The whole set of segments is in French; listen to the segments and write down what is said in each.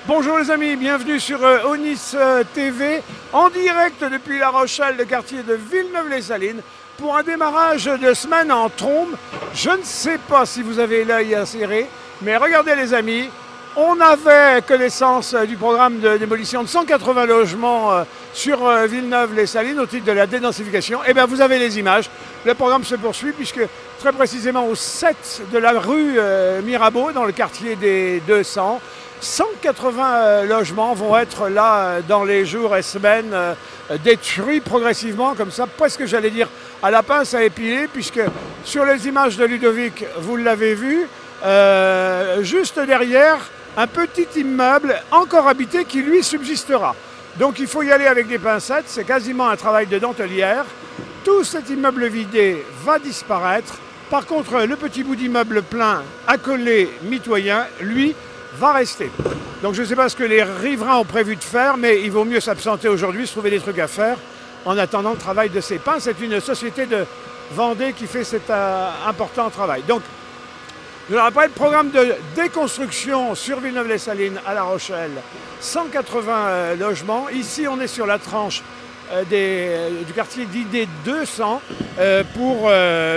Bonjour les amis, bienvenue sur Onis TV, en direct depuis La Rochelle, le quartier de Villeneuve-les-Salines, pour un démarrage de semaine en trombe. Je ne sais pas si vous avez l'œil serré, mais regardez les amis, on avait connaissance du programme de démolition de 180 logements sur Villeneuve-les-Salines au titre de la dédensification. Et bien vous avez les images, le programme se poursuit puisque très précisément au 7 de la rue Mirabeau, dans le quartier des 200, 180 logements vont être là dans les jours et semaines détruits progressivement, comme ça, presque j'allais dire à la pince à épiler, puisque sur les images de Ludovic, vous l'avez vu, juste derrière, un petit immeuble encore habité qui lui subsistera. Donc il faut y aller avec des pincettes, c'est quasiment un travail de dentelière. Tout cet immeuble vidé va disparaître. Par contre, le petit bout d'immeuble plein, accolé, mitoyen, lui, va rester. Donc je ne sais pas ce que les riverains ont prévu de faire, mais il vaut mieux s'absenter aujourd'hui, se trouver des trucs à faire en attendant le travail de ces pins. C'est une société de Vendée qui fait cet important travail. Donc, je le rappelle, programme de déconstruction sur Villeneuve-les-Salines à La Rochelle, 180 logements. Ici, on est sur la tranche du quartier dit des 200 pour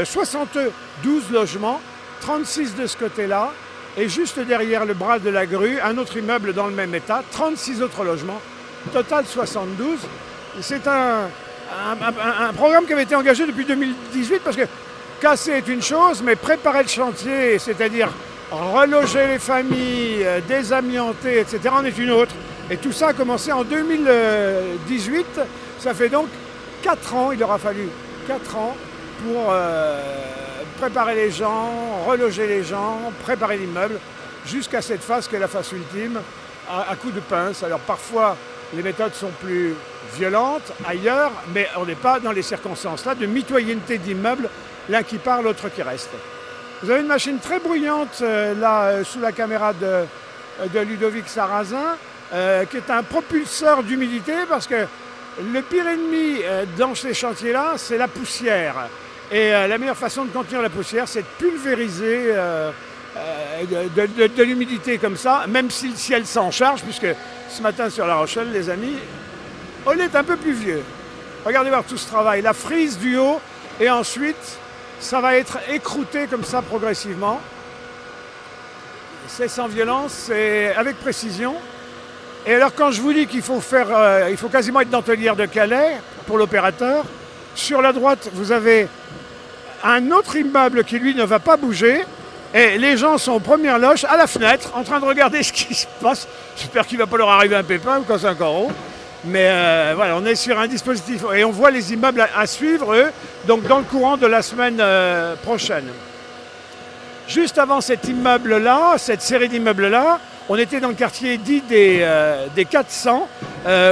72 logements, 36 de ce côté-là. Et juste derrière le bras de la grue, un autre immeuble dans le même état, 36 autres logements, total 72. C'est un programme qui avait été engagé depuis 2018 parce que casser est une chose, mais préparer le chantier, c'est-à-dire reloger les familles, désamianter, etc., en est une autre. Et tout ça a commencé en 2018. Ça fait donc 4 ans, il aura fallu 4 ans pour préparer les gens, reloger les gens, préparer l'immeuble, jusqu'à cette phase qui est la phase ultime, à coups de pince. Alors parfois, les méthodes sont plus violentes ailleurs, mais on n'est pas dans les circonstances là de mitoyenneté d'immeuble, l'un qui part, l'autre qui reste. Vous avez une machine très bruyante là, sous la caméra de Ludovic Sarrazin, qui est un propulseur d'humidité, parce que le pire ennemi dans ces chantiers-là, c'est la poussière. Et la meilleure façon de contenir la poussière, c'est de pulvériser de l'humidité comme ça, même si le ciel s'en charge, puisque ce matin sur La Rochelle, les amis, on est un peu plus vieux. Regardez voir tout ce travail, la frise du haut, et ensuite, ça va être écrouté comme ça progressivement. C'est sans violence, c'est avec précision. Et alors quand je vous dis qu'il faut faire, il faut quasiment être dentelière de Calais pour l'opérateur, sur la droite, vous avez un autre immeuble qui, lui, ne va pas bouger. Et les gens sont aux premières loges, à la fenêtre, en train de regarder ce qui se passe. J'espère qu'il ne va pas leur arriver un pépin ou quand c'est encore haut. Mais voilà, on est sur un dispositif. Et on voit les immeubles à suivre, eux, donc dans le courant de la semaine prochaine. Juste avant cet immeuble-là, cette série d'immeubles-là, on était dans le quartier dit des 400,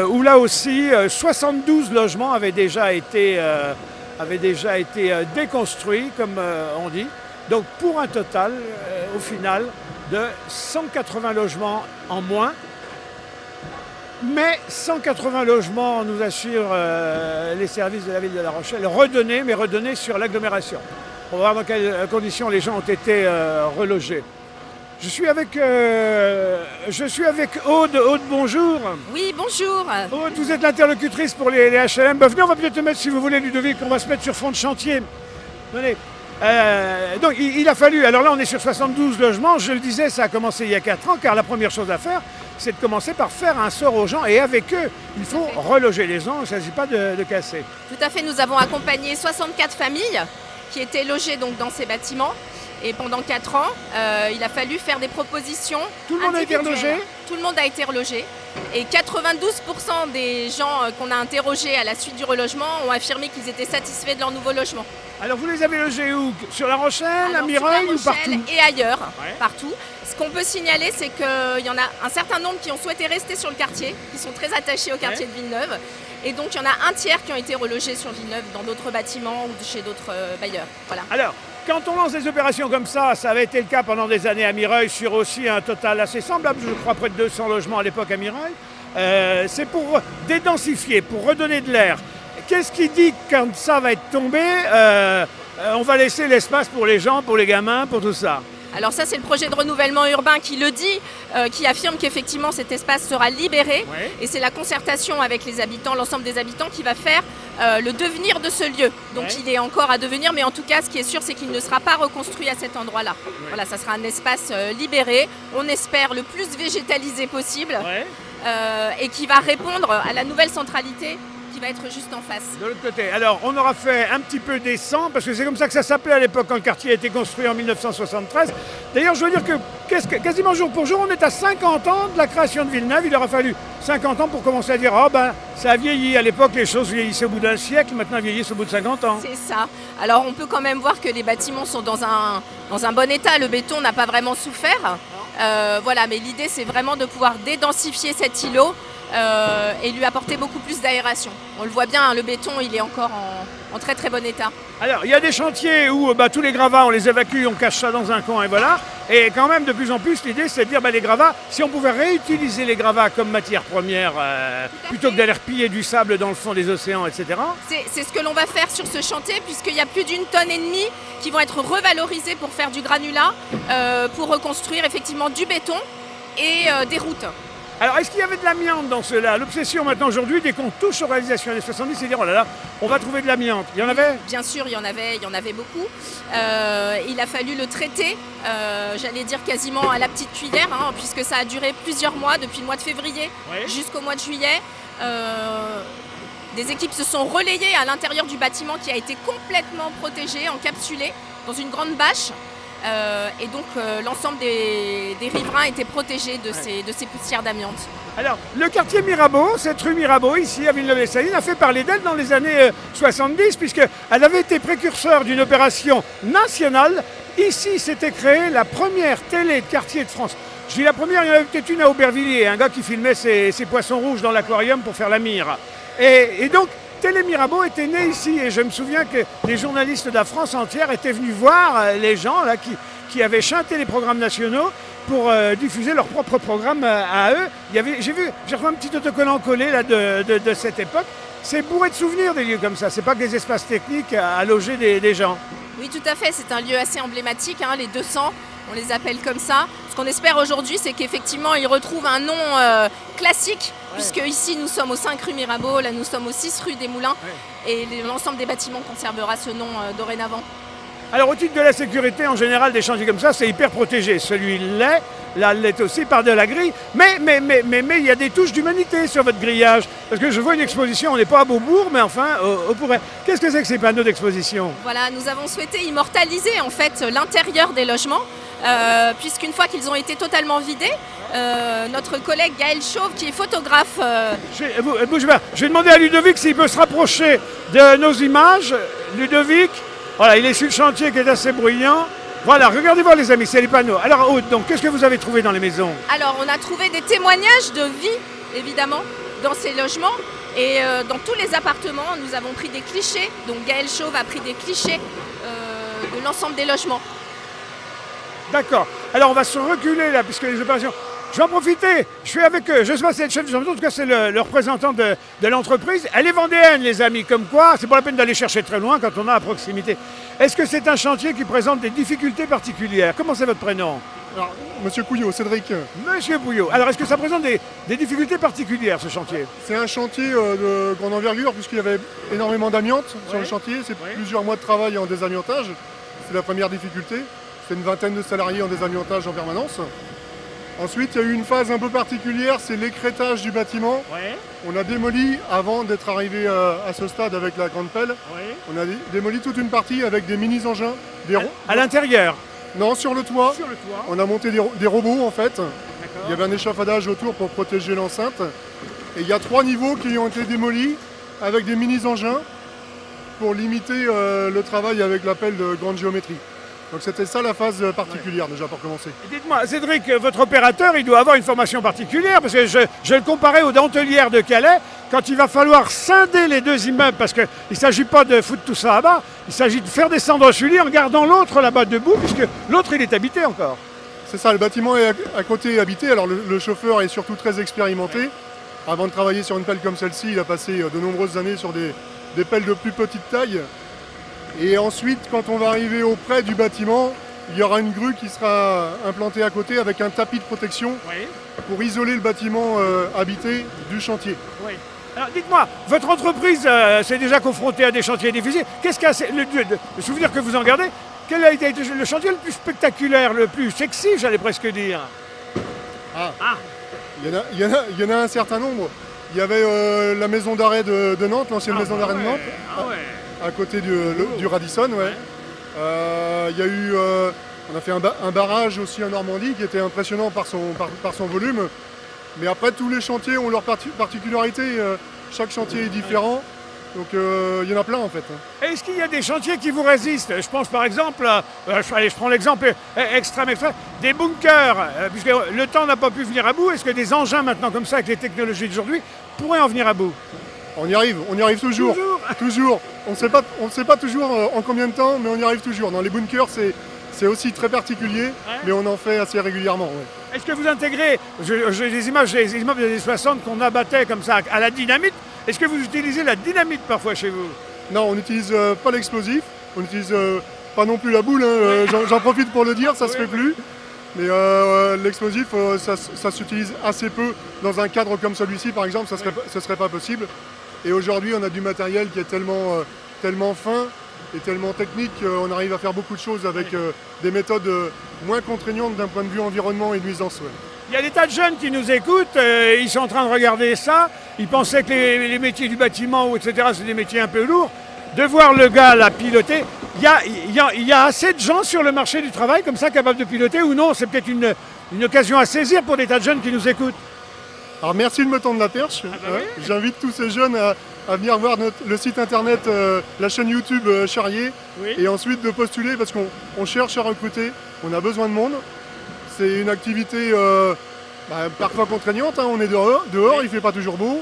où là aussi 72 logements avaient déjà été déconstruits, comme on dit. Donc pour un total, au final, de 180 logements en moins. Mais 180 logements, nous assurent les services de la ville de La Rochelle, redonnés, mais redonnés sur l'agglomération. On va voir dans quelles conditions les gens ont été relogés. Je suis avec Aude. Aude, bonjour. Oui, bonjour. Aude, vous êtes l'interlocutrice pour les HLM. Ben, venez, on va peut-être te mettre, si vous voulez, Ludovic, on va se mettre sur fond de chantier. Venez. Donc il a fallu, alors là on est sur 72 logements, je le disais, ça a commencé il y a 4 ans, car la première chose à faire, c'est de commencer par faire un sort aux gens, et avec eux, il faut reloger les gens, il ne s'agit pas de casser. Tout à fait, nous avons accompagné 64 familles qui étaient logées donc dans ces bâtiments. Et pendant 4 ans, il a fallu faire des propositions. Tout le monde a été relogé ? Tout le monde a été relogé. Et 92% des gens qu'on a interrogés à la suite du relogement ont affirmé qu'ils étaient satisfaits de leur nouveau logement. Alors vous les avez logés où? Sur La Rochelle, à Mireuil ou partout? Et ailleurs, partout. Ce qu'on peut signaler, c'est qu'il y en a un certain nombre qui ont souhaité rester sur le quartier, qui sont très attachés au quartier de Villeneuve. Et donc il y en a un tiers qui ont été relogés sur Villeneuve dans d'autres bâtiments ou chez d'autres bailleurs. Voilà. Alors, quand on lance des opérations comme ça avait été le cas pendant des années à Mireuil, sur aussi un total assez semblable, je crois près de 200 logements à l'époque à Mireuil. C'est pour dédensifier, pour redonner de l'air. Qu'est-ce qui dit que quand ça va être tombé, on va laisser l'espace pour les gens, pour les gamins, pour tout ça? Alors ça, c'est le projet de renouvellement urbain qui le dit, qui affirme qu'effectivement cet espace sera libéré. Ouais. Et c'est la concertation avec les habitants, l'ensemble des habitants, qui va faire le devenir de ce lieu. Donc Ouais. il est encore à devenir, mais en tout cas, ce qui est sûr, c'est qu'il ne sera pas reconstruit à cet endroit-là. Ouais. Voilà, ça sera un espace libéré, on espère le plus végétalisé possible, Ouais. et qui va répondre à la nouvelle centralité qui va être juste en face. De l'autre côté. Alors, on aura fait un petit peu des 100, parce que c'est comme ça que ça s'appelait à l'époque quand le quartier a été construit en 1973. D'ailleurs, je veux dire que quasiment jour pour jour, on est à 50 ans de la création de Villeneuve. Il aura fallu 50 ans pour commencer à dire « Ah ben, ça a vieilli. À l'époque, les choses vieillissaient au bout d'un siècle. Maintenant, elles vieillissent au bout de 50 ans. » C'est ça. Alors on peut quand même voir que les bâtiments sont dans un bon état. Le béton n'a pas vraiment souffert. Voilà, mais l'idée c'est vraiment de pouvoir dédensifier cet îlot et lui apporter beaucoup plus d'aération. On le voit bien, hein, le béton il est encore en très très bon état. Alors, il y a des chantiers où tous les gravats, on les évacue, on cache ça dans un coin et voilà. Et quand même, de plus en plus, l'idée, c'est de dire, les gravats, si on pouvait réutiliser les gravats comme matière première, plutôt que d'aller piller du sable dans le fond des océans, etc. C'est ce que l'on va faire sur ce chantier, puisqu'il y a plus d'1,5 tonne qui vont être revalorisés pour faire du granulat, pour reconstruire effectivement du béton et des routes. Alors, est-ce qu'il y avait de l'amiante dans cela? L'obsession maintenant aujourd'hui, dès qu'on touche aux réalisations des 70, c'est de dire, oh là là, on va trouver de l'amiante. Il y en avait? Bien sûr, il y en avait beaucoup. Il a fallu le traiter, j'allais dire quasiment à la petite cuillère, hein, puisque ça a duré plusieurs mois, depuis le mois de février Ouais. jusqu'au mois de juillet. Des équipes se sont relayées à l'intérieur du bâtiment qui a été complètement protégé, encapsulé dans une grande bâche. Et donc l'ensemble des riverains étaient protégés de ces poussières d'amiante. Alors, le quartier Mirabeau, cette rue Mirabeau, ici à Villeneuve-les-Salines, a fait parler d'elle dans les années 70, puisqu'elle avait été précurseur d'une opération nationale. Ici, s'était créée la première télé de quartier de France. Je dis la première, il y en avait peut-être une à Aubervilliers, un gars qui filmait ses poissons rouges dans l'aquarium pour faire la mire. Et donc, Télé Mirabeau était né ici, et je me souviens que les journalistes de la France entière étaient venus voir les gens là, qui avaient chanté les programmes nationaux pour diffuser leurs propres programmes à eux. J'ai retrouvé un petit autocollant collé là, de cette époque. C'est bourré de souvenirs des lieux comme ça, c'est pas que des espaces techniques à loger des gens. Oui, tout à fait, c'est un lieu assez emblématique, hein, les 200, on les appelle comme ça. Ce qu'on espère aujourd'hui, c'est qu'effectivement, ils retrouvent un nom classique, puisque ici, nous sommes au 5 rue Mirabeau, là, nous sommes au 6 rue des Moulins, et l'ensemble des bâtiments conservera ce nom dorénavant. Alors, au titre de la sécurité, en général, des chantiers comme ça, c'est hyper protégé. Celui l'est, là, l'est aussi par de la grille. Mais il y a des touches d'humanité sur votre grillage. Parce que je vois une exposition, on n'est pas à Beaubourg, mais enfin, on pourrait. Qu'est-ce que c'est que ces panneaux d'exposition? Voilà, nous avons souhaité immortaliser en fait l'intérieur des logements, puisqu'une fois qu'ils ont été totalement vidés, notre collègue Gaël Chauve, qui est photographe... Bouge pas. Je vais demander à Ludovic s'il peut se rapprocher de nos images. Ludovic, voilà, il est sur le chantier qui est assez bruyant. Voilà, regardez voir les amis, c'est les panneaux. Alors, Aude, donc, qu'est-ce que vous avez trouvé dans les maisons? Alors, on a trouvé des témoignages de vie, évidemment, dans ces logements. Et dans tous les appartements, nous avons pris des clichés. Donc, Gaël Chauve a pris des clichés de l'ensemble des logements. D'accord. Alors, on va se reculer là, puisque les opérations... Je vais en profiter. Je suis avec eux. Je ne sais pas si c'est le chef du chantier, en tout cas, c'est le représentant de l'entreprise. Elle est vendéenne, les amis, comme quoi, c'est pas la peine d'aller chercher très loin quand on a à proximité. Est-ce que c'est un chantier qui présente des difficultés particulières? Comment c'est votre prénom? Alors, Monsieur Couillot, Cédric. Monsieur Bouillot. Alors, est-ce que ça présente des difficultés particulières, ce chantier? C'est un chantier de grande envergure puisqu'il y avait énormément d'amiante sur le chantier. C'est plusieurs mois de travail en désamiantage. C'est la première difficulté. C'est une vingtaine de salariés en désamiantage en permanence. Ensuite, il y a eu une phase un peu particulière, c'est l'écrêtage du bâtiment. On a démoli, avant d'être arrivé à ce stade avec la grande pelle, on a démoli toute une partie avec des mini-engins. À l'intérieur? Non, sur le toit. Sur le toit. On a monté des robots en fait. Il y avait un échafaudage autour pour protéger l'enceinte. Et il y a 3 niveaux qui ont été démolis avec des mini-engins pour limiter le travail avec la pelle de grande géométrie. Donc c'était ça la phase particulière déjà pour commencer. Dites-moi, Cédric, votre opérateur, il doit avoir une formation particulière, parce que je le comparais aux dentelières de Calais, quand il va falloir scinder les deux immeubles, parce qu'il ne s'agit pas de foutre tout ça là-bas, il s'agit de faire descendre celui en gardant l'autre là-bas debout, puisque l'autre il est habité encore. C'est ça, le bâtiment est à côté habité, alors le chauffeur est surtout très expérimenté. Avant de travailler sur une pelle comme celle-ci, il a passé de nombreuses années sur des pelles de plus petite taille. Et ensuite, quand on va arriver auprès du bâtiment, il y aura une grue qui sera implantée à côté avec un tapis de protection pour isoler le bâtiment habité du chantier. Oui. Alors dites-moi, votre entreprise s'est déjà confrontée à des chantiers difficiles. Qu'est-ce qu'il y a le souvenir que vous en gardez? Quel a été le chantier le plus spectaculaire, le plus sexy, j'allais presque dire? Il y en a un certain nombre. Il y avait la maison d'arrêt de Nantes, l'ancienne maison d'arrêt de Nantes, à côté du Radisson. Il y a eu, on a fait un barrage aussi en Normandie qui était impressionnant par son volume. Mais après, tous les chantiers ont leur particularité. Chaque chantier est différent. Donc il y en a plein en fait. Est-ce qu'il y a des chantiers qui vous résistent? Je pense par exemple, je prends l'exemple extrême, des bunkers, puisque le temps n'a pas pu venir à bout. Est-ce que des engins maintenant comme ça, avec les technologies d'aujourd'hui, pourraient en venir à bout? On y arrive toujours. Toujours. On ne sait pas toujours en combien de temps, mais on y arrive toujours. Dans les bunkers, c'est aussi très particulier, mais on en fait assez régulièrement. Est-ce que vous intégrez, j'ai des images des immeubles des années 60 qu'on abattait comme ça à la dynamite? Est-ce que vous utilisez la dynamite parfois chez vous? Non, on n'utilise pas l'explosif, on n'utilise pas non plus la boule, hein. J'en profite pour le dire, ça se fait plus. Mais l'explosif, ça s'utilise assez peu dans un cadre comme celui-ci par exemple, ça serait pas possible. Et aujourd'hui on a du matériel qui est tellement fin et tellement technique qu'on arrive à faire beaucoup de choses avec des méthodes moins contraignantes d'un point de vue environnement et nuisance. Il y a des tas de jeunes qui nous écoutent, ils sont en train de regarder ça, ils pensaient que les métiers du bâtiment, etc., c'est des métiers un peu lourds. De voir le gars là piloter, il y a assez de gens sur le marché du travail comme ça capables de piloter ou non? C'est peut-être une occasion à saisir pour des tas de jeunes qui nous écoutent. Alors merci de me tendre la perche. J'invite tous ces jeunes à venir voir le site internet, la chaîne YouTube Charrier, et ensuite de postuler parce qu'on cherche à recruter, on a besoin de monde. C'est une activité parfois contraignante, hein. On est dehors, il ne fait pas toujours beau.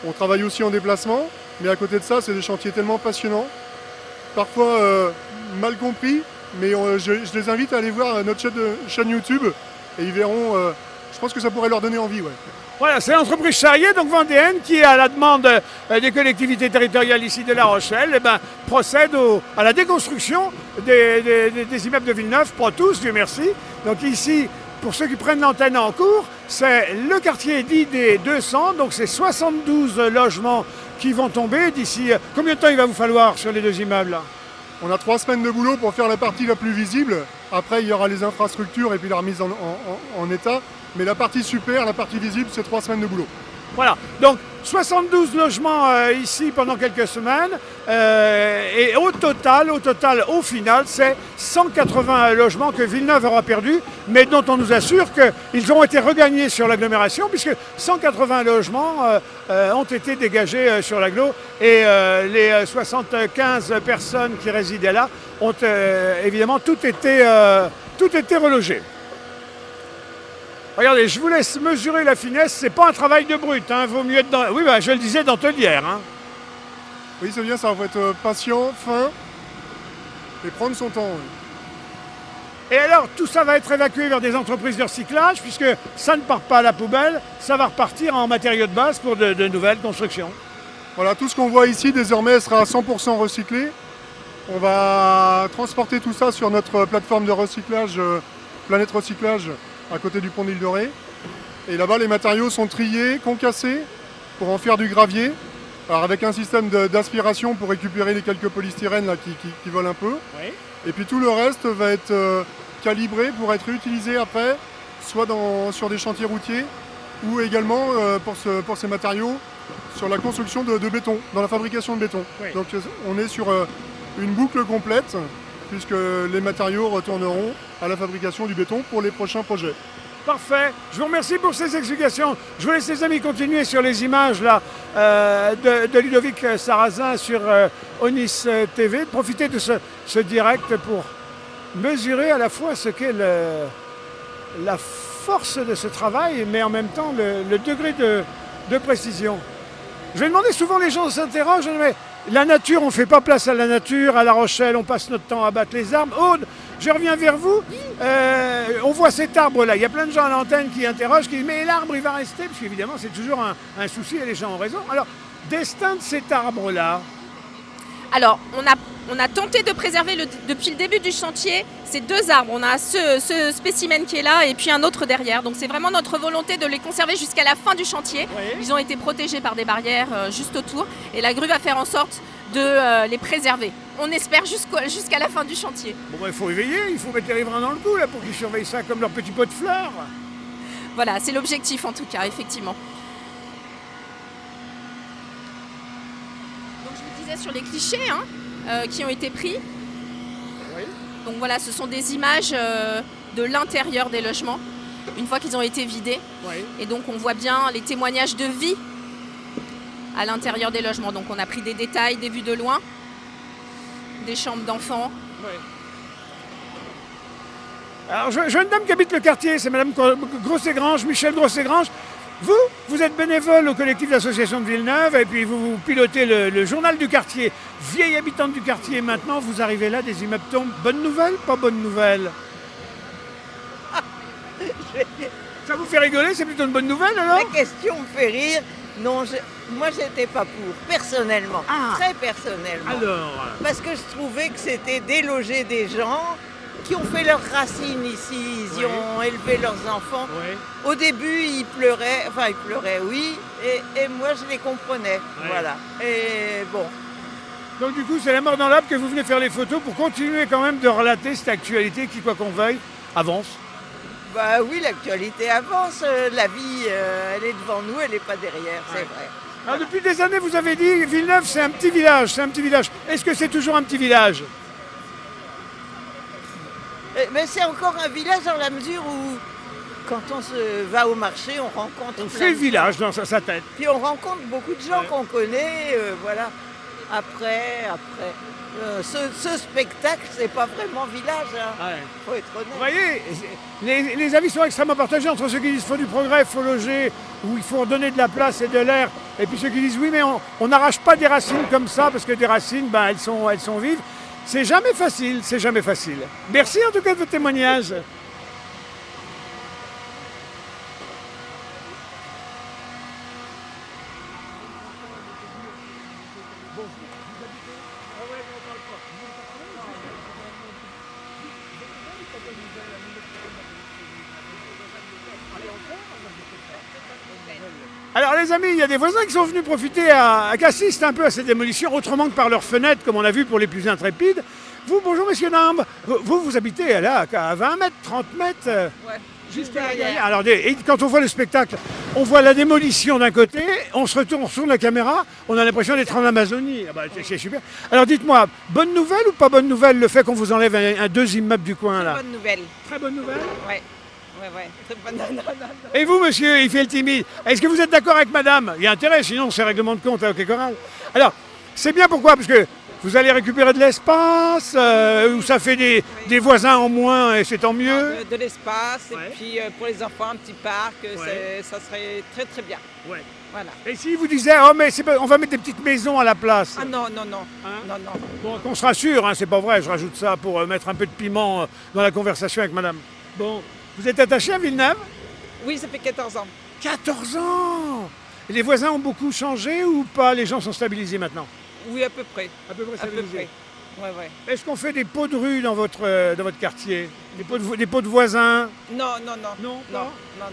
On travaille aussi en déplacement, mais à côté de ça, c'est des chantiers tellement passionnants, parfois mal compris, mais je les invite à aller voir notre chaîne YouTube et ils verront, je pense que ça pourrait leur donner envie. Voilà, c'est l'entreprise Charrier, donc vendéenne, qui, à la demande des collectivités territoriales ici de La Rochelle, procède à la déconstruction des immeubles de Villeneuve, pas tous, Dieu merci. Donc ici, pour ceux qui prennent l'antenne en cours, c'est le quartier dit des 200, donc c'est 72 logements qui vont tomber d'ici. Combien de temps il va vous falloir sur les deux immeubles là? On a 3 semaines de boulot pour faire la partie la plus visible. Après, il y aura les infrastructures et puis la remise en état. Mais la partie super, la partie visible, c'est 3 semaines de boulot. Voilà, donc 72 logements ici pendant quelques semaines et au total, au final, c'est 180 logements que Villeneuve aura perdus, mais dont on nous assure qu'ils ont été regagnés sur l'agglomération puisque 180 logements ont été dégagés sur l'agglo et les 75 personnes qui résidaient là ont évidemment tout été relogées. Regardez, je vous laisse mesurer la finesse, c'est pas un travail de brut, hein. Vaut mieux être dans... Oui, je le disais, dentelière. Hein. Oui, c'est bien, ça va être patient, fin, et prendre son temps. Et alors, tout ça va être évacué vers des entreprises de recyclage, puisque ça ne part pas à la poubelle, ça va repartir en matériaux de base pour de nouvelles constructions. Voilà, tout ce qu'on voit ici, désormais, sera à 100% recyclé. On va transporter tout ça sur notre plateforme de recyclage, Planète Recyclage, à côté du pont d'Île de Ré. Et là-bas, les matériaux sont triés, concassés, pour en faire du gravier. Alors avec un système d'aspiration pour récupérer les quelques polystyrènes là, qui volent un peu. Oui. Et puis tout le reste va être calibré pour être réutilisé après, soit sur des chantiers routiers, ou également pour ces matériaux, sur la construction de béton, dans la fabrication de béton. Oui. Donc on est sur une boucle complète, puisque les matériaux retourneront à la fabrication du béton pour les prochains projets. Parfait. Je vous remercie pour ces explications. Je vous laisse les amis continuer sur les images là, de Ludovic Sarrazin sur Onis TV. Profitez de ce direct pour mesurer à la fois ce qu'est la force de ce travail, mais en même temps le degré de précision. Je vais demander, souvent les gens s'interrogent, mais la nature, on ne fait pas place à la nature, à La Rochelle, on passe notre temps à battre les arbres. Aude, je reviens vers vous. On voit cet arbre-là. Il y a plein de gens à l'antenne qui interrogent, qui disent mais l'arbre, il va rester, parce qu'évidemment, c'est toujours un souci et les gens ont raison. Alors, destin de cet arbre-là. Alors, on a tenté de préserver depuis le début du chantier ces 2 arbres. On a ce spécimen qui est là et puis un autre derrière. Donc c'est vraiment notre volonté de les conserver jusqu'à la fin du chantier. Oui. Ils ont été protégés par des barrières juste autour et la grue va faire en sorte de les préserver. On espère jusqu'à la fin du chantier. Bon, bah, il faut éveiller, il faut mettre les riverains dans le coup là, pour qu'ils surveillent ça comme leur petit pot de fleurs. Voilà, c'est l'objectif en tout cas, effectivement. Donc je vous disais sur les clichés qui ont été pris. Oui. Donc voilà, ce sont des images de l'intérieur des logements, une fois qu'ils ont été vidés. Oui. Et donc on voit bien les témoignages de vie à l'intérieur des logements. Donc on a pris des détails, des vues de loin, des chambres d'enfants. Oui. Alors, jeune dame qui habite le quartier, c'est Madame Grosségrange, Michel Grosségrange. Vous êtes bénévole au collectif d'association de Villeneuve et puis vous pilotez le journal du quartier. Vieille habitante du quartier, maintenant vous arrivez là, des immeubles tombent. Bonne nouvelle, pas bonne nouvelle? Ça vous fait rigoler, c'est plutôt une bonne nouvelle alors? La question me fait rire. Non, moi j'étais pas pour, personnellement, très personnellement. Alors? Parce que je trouvais que c'était déloger des gens qui ont fait leurs racines ici, ils y ont élevé leurs enfants. Oui. Au début, ils pleuraient, oui, et moi je les comprenais, voilà. Et bon. Donc du coup, c'est la mort dans l'âme que vous venez faire les photos pour continuer quand même de relater cette actualité qui, quoi qu'on veuille, avance. Bah oui, l'actualité avance, la vie, elle est devant nous, elle n'est pas derrière, c'est vrai. Alors depuis des années, vous avez dit, Villeneuve, c'est un petit village, Est-ce que c'est toujours un petit village? Mais c'est encore un village dans la mesure où, quand on va au marché, on rencontre... On fait le village dans sa tête. Puis on rencontre beaucoup de gens qu'on connaît, voilà. Après, ce spectacle, c'est pas vraiment village, faut être honnête. Vous voyez, les avis sont extrêmement partagés entre ceux qui disent qu'il faut du progrès, il faut loger, ou il faut donner de la place et de l'air, et puis ceux qui disent oui, mais on n'arrache pas des racines comme ça, parce que des racines, ben, elles sont vives. C'est jamais facile, c'est jamais facile. Merci en tout cas de votre témoignage. Alors les amis, il y a des voisins qui sont venus profiter, qui assistent un peu à ces démolitions, autrement que par leurs fenêtres, comme on a vu pour les plus intrépides. Vous, bonjour messieurs, dames, vous habitez là à 20 mètres, 30 mètres juste derrière. Alors quand on voit le spectacle, on voit la démolition d'un côté, on se retourne la caméra, on a l'impression d'être en Amazonie. Ah bah, c'est super. Alors dites-moi, bonne nouvelle ou pas bonne nouvelle le fait qu'on vous enlève 2 immeubles du coin là? Bonne nouvelle. Très bonne nouvelle? Ouais. Très bonne. Non. Et vous, monsieur, il fait le timide. Est-ce que vous êtes d'accord avec madame? Il y a intérêt, sinon c'est règlement de compte à OK Corral. Alors, c'est bien pourquoi? Parce que vous allez récupérer de l'espace, où ça fait des voisins en moins et c'est tant mieux. De l'espace, et puis pour les enfants, un petit parc, ça serait très très bien. Ouais. Voilà. Et si vous disiez, oh mais on va mettre des petites maisons à la place? Ah non. Non. Bon, qu'on se rassure, c'est pas vrai, je rajoute ça pour mettre un peu de piment dans la conversation avec madame. Bon. Vous êtes attaché à Villeneuve? Oui, ça fait 14 ans. 14 ans! Et les voisins ont beaucoup changé ou pas? Les gens sont stabilisés maintenant? Oui, à peu près. À peu près stabilisés? Ouais. Est-ce qu'on fait des pots de rue dans votre quartier? Des pots de voisins? Non.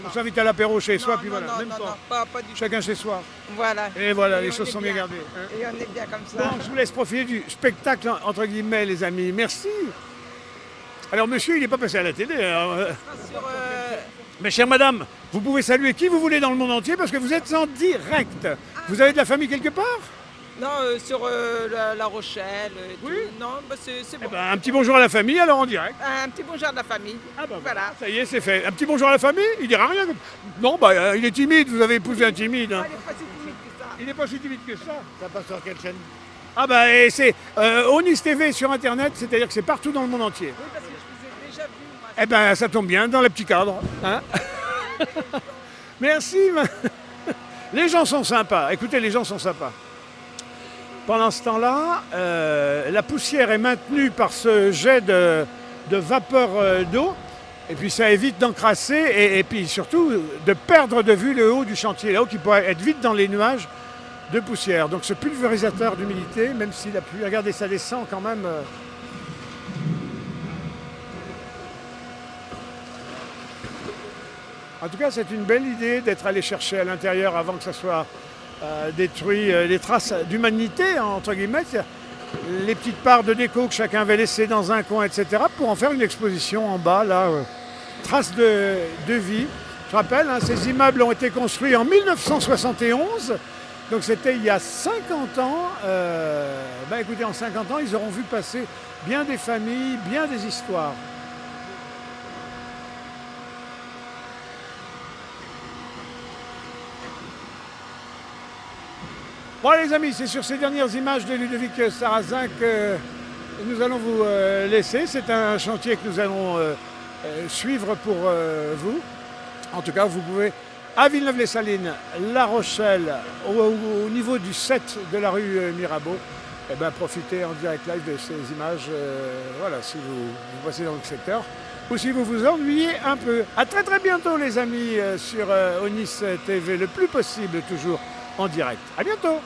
On s'invite à l'apéro chez soi, puis voilà. Non, pas du tout. Chacun chez soi. Voilà. Et voilà, les choses sont bien gardées. Et on est bien comme ça. Bon, je vous laisse profiter du spectacle, entre guillemets, les amis. Merci. Alors, monsieur, il n'est pas passé à la télé. Mais chère madame, vous pouvez saluer qui vous voulez dans le monde entier parce que vous êtes en direct. Vous avez de la famille quelque part? Non, sur La Rochelle. Oui. Non, bah c'est bon. Eh ben, un petit bonjour à la famille, alors en direct. Un petit bonjour à la famille. Ah bah voilà. Ça y est, c'est fait. Un petit bonjour à la famille, il dira rien. Non, bah il est timide, vous avez épousé un timide. Hein. Il n'est pas si timide que ça. Il n'est pas si timide que ça. Ça passe sur quelle chaîne? Ah bah c'est Onis TV sur Internet, c'est-à-dire que c'est partout dans le monde entier. Oui, parce que je vous ai déjà vu, moi. Eh ben ça tombe bien, dans le petit cadre. Hein. Merci. Les gens sont sympas. Écoutez, les gens sont sympas. Pendant ce temps-là, la poussière est maintenue par ce jet de vapeur d'eau. Et puis ça évite d'encrasser et puis surtout de perdre de vue le haut du chantier, là-haut qui pourrait être vite dans les nuages. de poussière. Donc ce pulvérisateur d'humidité, même s'il a pu, regardez, ça descend quand même. En tout cas, c'est une belle idée d'être allé chercher à l'intérieur avant que ça soit détruit, les traces d'humanité, entre guillemets, les petites parts de déco que chacun avait laissées dans un coin, etc., pour en faire une exposition en bas, là, traces de vie. Je rappelle, hein, ces immeubles ont été construits en 1971, donc c'était il y a 50 ans. Écoutez, en 50 ans, ils auront vu passer bien des familles, bien des histoires. Bon les amis, c'est sur ces dernières images de Ludovic Sarrazin que nous allons vous laisser. C'est un chantier que nous allons suivre pour vous. En tout cas, vous pouvez, à Villeneuve-les-Salines, La Rochelle, au niveau du 7 de la rue Mirabeau, profiter en direct live de ces images, voilà, si vous passez dans le secteur, ou si vous vous ennuyez un peu. À très très bientôt les amis sur Onis TV, le plus possible toujours en direct. À bientôt.